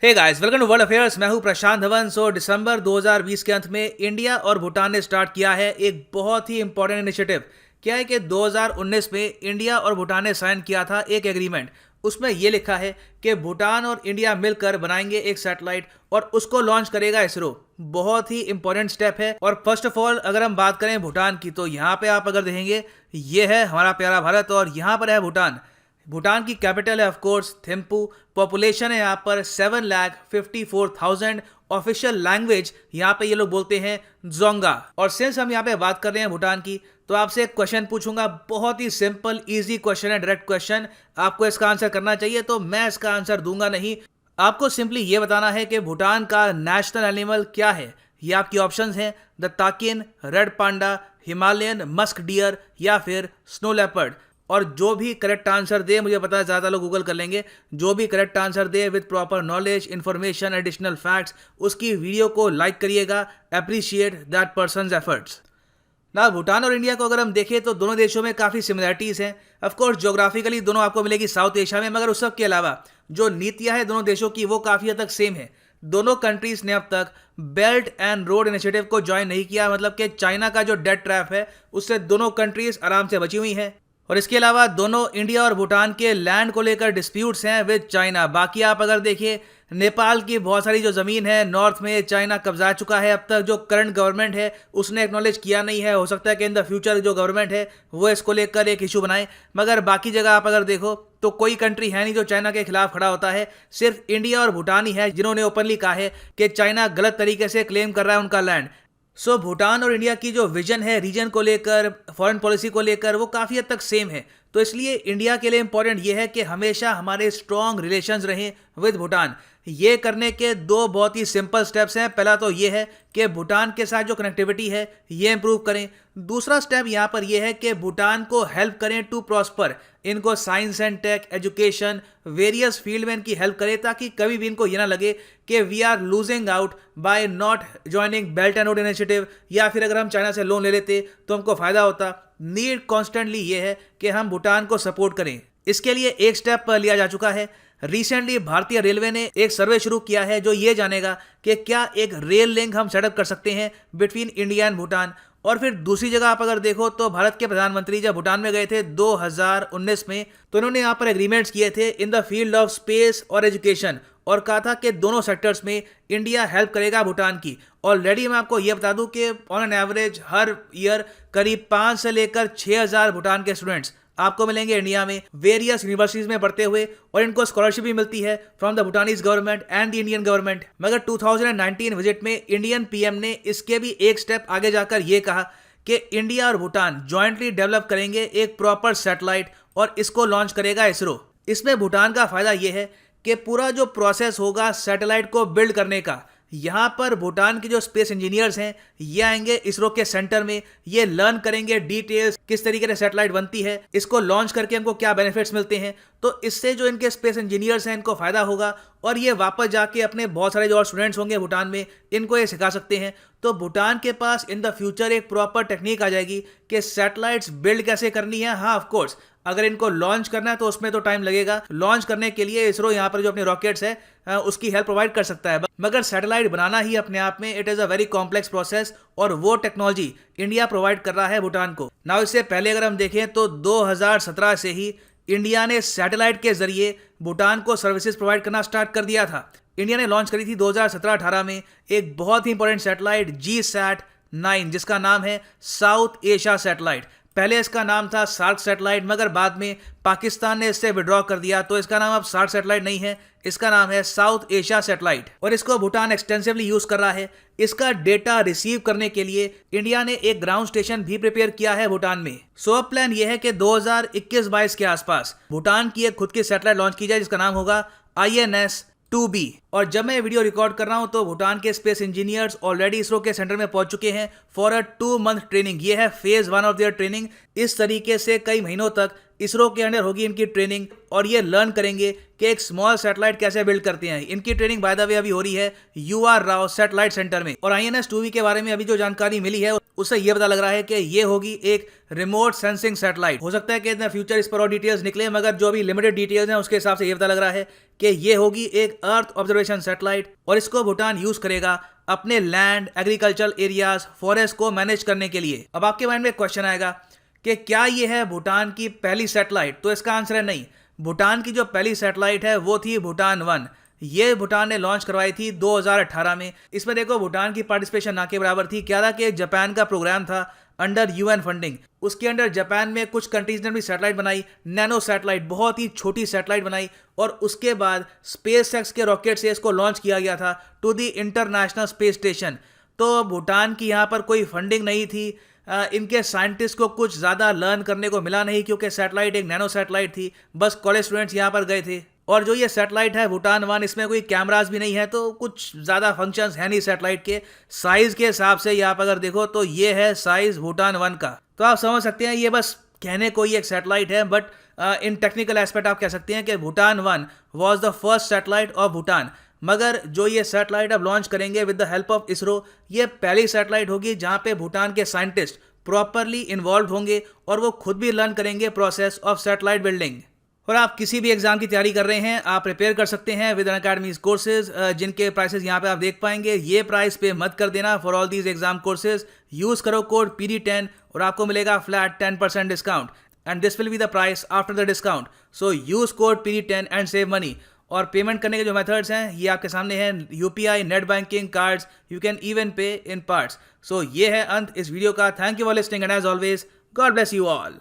Hey guys, welcome to world affairs. मैं हूं प्रशांत धवन। दिसंबर 2020 के अंत में इंडिया और भूटान ने स्टार्ट किया है एक बहुत ही इंपॉर्टेंट इनिशिएटिव। क्या है कि 2019 में इंडिया और भूटान ने साइन किया था एक एग्रीमेंट। उसमें यह लिखा है कि भूटान और इंडिया मिलकर बनाएंगे एक सैटेलाइट और उसको लॉन्च करेगा इसरो। बहुत ही इंपॉर्टेंट स्टेप है। और फर्स्ट ऑफ ऑल अगर हम बात करें भूटान की, तो यहाँ पे आप अगर देखेंगे, ये है हमारा प्यारा भारत और यहाँ पर है भूटान। भूटान की कैपिटल है ऑफ कोर्स थिम्पू। पॉपुलेशन है यहाँ पर 7,54,000। ऑफिशियल लैंग्वेज यहाँ पे ये लोग बोलते हैं जोंगा। और सिंस हम यहाँ पे बात कर रहे हैं भूटान की, तो आपसे एक क्वेश्चन पूछूंगा। बहुत ही सिंपल इजी क्वेश्चन है, डायरेक्ट क्वेश्चन। आपको इसका आंसर करना चाहिए, तो मैं इसका आंसर दूंगा नहीं। आपको सिंपली ये बताना है कि भूटान का नेशनल एनिमल क्या है। ये आपकी ऑप्शंस हैं: the ताकिन, red panda, Himalayan musk deer या फिर स्नो लेपर्ड। और जो भी करेक्ट आंसर दे, मुझे पता है ज़्यादा लोग गूगल कर लेंगे, जो भी correct answer they with proper knowledge, information, additional facts, उसकी वीडियो को लाइक करिएगा। Appreciate that persons efforts. ना भूटान और इंडिया को अगर हम देखें तो दोनों देशों में काफ़ी सिमिलरिटीज़ हैं। ऑफकोर्स ज्योग्राफिकली दोनों आपको मिलेगी साउथ एशिया में, मगर उस सब के अलावा जो नीतियाँ हैं दोनों देशों की, वो काफ़ी हद तक सेम है। दोनों कंट्रीज ने अब तक बेल्ट एंड रोड इनिशिएटिव को ज्वाइन नहीं किया, मतलब कि चाइना का जो डेट ट्रैप है उससे दोनों कंट्रीज आराम से बची हुई हैं। और इसके अलावा दोनों इंडिया और भूटान के लैंड को लेकर डिस्प्यूट्स हैं विद चाइना। बाकी आप अगर देखिए, नेपाल की बहुत सारी जो ज़मीन है नॉर्थ में चाइना कब्जा चुका है। अब तक जो करंट गवर्नमेंट है उसने एक्नॉलेज किया नहीं है। हो सकता है कि इन द फ्यूचर जो गवर्नमेंट है वो इसको लेकर एक इशू बनाए, मगर बाकी जगह आप अगर देखो तो कोई कंट्री है नहीं जो चाइना के खिलाफ खड़ा होता है। सिर्फ इंडिया और भूटान ही है जिन्होंने ओपनली कहा है कि चाइना गलत तरीके से क्लेम कर रहा है उनका लैंड। भूटान और इंडिया की जो विजन है रीजन को लेकर, फॉरेन पॉलिसी को लेकर, वो काफ़ी हद तक सेम है। तो इसलिए इंडिया के लिए इंपॉर्टेंट ये है कि हमेशा हमारे स्ट्रॉन्ग रिलेशंस रहें विद भूटान। ये करने के दो बहुत ही सिंपल स्टेप्स हैं। पहला तो ये है कि भूटान के साथ जो कनेक्टिविटी है ये इंप्रूव करें। दूसरा स्टेप यहाँ पर यह है कि भूटान को हेल्प करें टू प्रॉस्पर। इनको science and tech, education, various field में इनकी हेल्प करें, ताकि कभी भी इनको ये ना लगे कि we are losing out by not joining belt and road initiative, या फिर अगर हम चाइना से लोन ले लेते तो हमको फायदा होता। नीड कॉन्स्टेंटली ये है कि हम भूटान को सपोर्ट करें। इसके लिए एक स्टेप लिया जा चुका है। रिसेंटली भारतीय रेलवे ने एक सर्वे शुरू किया है जो ये जानेगा कि क्या एक रेल लिंक हम सेटअप कर सकते हैं बिटवीन इंडिया एंड भूटान। और फिर दूसरी जगह आप अगर देखो तो भारत के प्रधानमंत्री जब भूटान में गए थे 2019 में, तो उन्होंने यहाँ पर एग्रीमेंट्स किए थे in the field of space और एजुकेशन, और कहा था कि दोनों सेक्टर्स में इंडिया हेल्प करेगा भूटान की। ऑलरेडी मैं आपको ये बता दूं कि on an average her year करीब 5 से लेकर 6,000 भूटान के स्टूडेंट्स आपको मिलेंगे इंडिया में वेरियस यूनिवर्सिटीज में पढ़ते हुए, और इनको स्कॉलरशिप भी मिलती है from the भूटानीज government and the Indian government. मगर 2019 विजिट में इंडियन पीएम ने इसके भी एक स्टेप आगे जाकर ये कहा कि इंडिया और भूटान जॉइंटली डेवलप करेंगे एक प्रॉपर सैटेलाइट और इसको लॉन्च करेगा इसरो। इसमें भूटान का फायदा यह है कि पूरा जो प्रोसेस होगा सैटेलाइट को बिल्ड करने का, यहाँ पर भूटान के जो स्पेस इंजीनियर्स हैं ये आएंगे इसरो के सेंटर में। ये लर्न करेंगे डिटेल्स, किस तरीके से सैटेलाइट बनती है, इसको लॉन्च करके हमको क्या बेनिफिट्स मिलते हैं। तो इससे जो इनके स्पेस इंजीनियर्स हैं इनको फायदा होगा, और ये वापस जाके अपने बहुत सारे जो और स्टूडेंट्स होंगे भूटान में इनको ये सिखा सकते हैं। तो भूटान के पास इन द फ्यूचर एक प्रॉपर टेक्निक आ जाएगी कि सैटेलाइट्स बिल्ड कैसे करनी है। हाँ, ऑफ कोर्स अगर इनको लॉन्च करना है तो उसमें तो टाइम लगेगा। लॉन्च करने के लिए इसरो यहाँ पर जो अपने रॉकेट्स है उसकी हेल्प प्रोवाइड कर सकता है, मगर सैटेलाइट बनाना ही अपने आप में it is a very complex process, और वो टेक्नोलॉजी इंडिया प्रोवाइड कर रहा है भूटान को। नाउ इससे पहले अगर हम देखें तो 2017 से ही इंडिया ने सैटेलाइट के जरिए भूटान को सर्विसेज प्रोवाइड करना स्टार्ट कर दिया था। इंडिया ने लॉन्च करी थी 2017-18 में एक बहुत ही इंपॉर्टेंट सैटेलाइट GSAT-9, जिसका नाम है साउथ एशिया सैटेलाइट। पहले इसका नाम था सार्क सैटेलाइट, मगर बाद में पाकिस्तान ने इससे विड्रॉ कर दिया, तो इसका नाम अब सार्क सैटेलाइट नहीं है, इसका नाम है साउथ एशिया सैटेलाइट। और इसको भूटान एक्सटेंसिवली यूज कर रहा है। इसका डेटा रिसीव करने के लिए इंडिया ने एक ग्राउंड स्टेशन भी प्रिपेयर किया है भूटान में। अब प्लान यह है कि 2021-22 के आसपास भूटान की एक खुद की सैटेलाइट लॉन्च की जाए जिसका नाम होगा INS-2B। और जब मैं वीडियो रिकॉर्ड कर रहा हूं तो भूटान के स्पेस इंजीनियर्स ऑलरेडी इसरो के सेंटर में पहुंच चुके हैं फॉर अ 2 मंथ ट्रेनिंग। ये है फेज 1 ऑफ देयर ट्रेनिंग। इस तरीके से कई महीनों तक इसरो के अंडर होगी इनकी ट्रेनिंग और ये लर्न करेंगे कि एक स्मॉल सैटेलाइट कैसे बिल्ड करते हैं। इनकी ट्रेनिंग बाय द वे अभी हो रही है UR राव सैटेलाइट सेंटर में। और INS-2V के बारे में अभी जो जानकारी मिली है उससे ये पता लग रहा है कि ये होगी एक रिमोट सेंसिंग सैटेलाइट। हो सकता है कि इन फ्यूचर इस पर और डिटेल्स निकले, मगर जो अभी लिमिटेड डिटेल्स हैं उसके हिसाब से ये पता लग रहा है कि ये होगी एक अर्थ ऑब्जर्वेशन सैटेलाइट और इसको भूटान यूज करेगा अपने लैंड, एग्रीकल्चरल एरियाज, फॉरेस्ट को मैनेज करने के लिए। अब आपके माइंड में क्वेश्चन आएगा कि क्या ये है भूटान की पहली सैटेलाइट? तो इसका आंसर है नहीं। भूटान की जो पहली सैटेलाइट है वो थी भूटान 1। ये भूटान ने लॉन्च करवाई थी 2018 में। इसमें देखो भूटान की पार्टिसिपेशन ना के बराबर थी। क्या था कि जापान का प्रोग्राम था अंडर UN फंडिंग, उसके अंडर जापान में कुछ कंट्रीज ने भी सैटेलाइट बनाई, नैनो सैटेलाइट, बहुत ही छोटी सैटेलाइट बनाई और उसके बाद SpaceX के रॉकेट से इसको लॉन्च किया गया था to the international space station. तो भूटान की यहाँ पर कोई फंडिंग नहीं थी, इनके साइंटिस्ट को कुछ ज़्यादा लर्न करने को मिला नहीं क्योंकि सैटेलाइट एक नैनो सैटेलाइट थी। बस कॉलेज स्टूडेंट्स यहाँ पर गए थे। और जो ये सैटेलाइट है भूटान 1, इसमें कोई कैमरास भी नहीं है, तो कुछ ज़्यादा फंक्शंस है नहीं सैटेलाइट के। साइज़ के हिसाब से यहाँ पर अगर देखो तो ये है साइज़ भूटान 1 का। तो आप समझ सकते हैं ये बस कहने को ही एक सैटेलाइट है, बट इन टेक्निकल एस्पेक्ट आप कह सकते हैं कि Bhutan 1 was the first satellite of Bhutan. मगर जो ये सैटेलाइट अब लॉन्च करेंगे with the help of ISRO, ये पहली सैटेलाइट होगी जहाँ पे भूटान के साइंटिस्ट प्रॉपरली इन्वॉल्व होंगे और वो खुद भी लर्न करेंगे प्रोसेस ऑफ सैटेलाइट बिल्डिंग। और आप किसी भी एग्जाम की तैयारी कर रहे हैं, आप प्रिपेयर कर सकते हैं विद अनअकैडमीज कोर्सेज, जिनके प्राइसेस यहाँ पे आप देख पाएंगे। ये प्राइस पे मत कर देना for all these exam courses. Use करो कोड PD10 और आपको मिलेगा flat 10% discount and this will be the price after the discount. So use code PD10 and save money. और पेमेंट करने के जो मेथड्स हैं ये आपके सामने हैं, UPI, net banking, cards, you can even पे इन पार्ट्स। सो ये है अंत इस वीडियो का। Thank you for listening and as always god bless you all.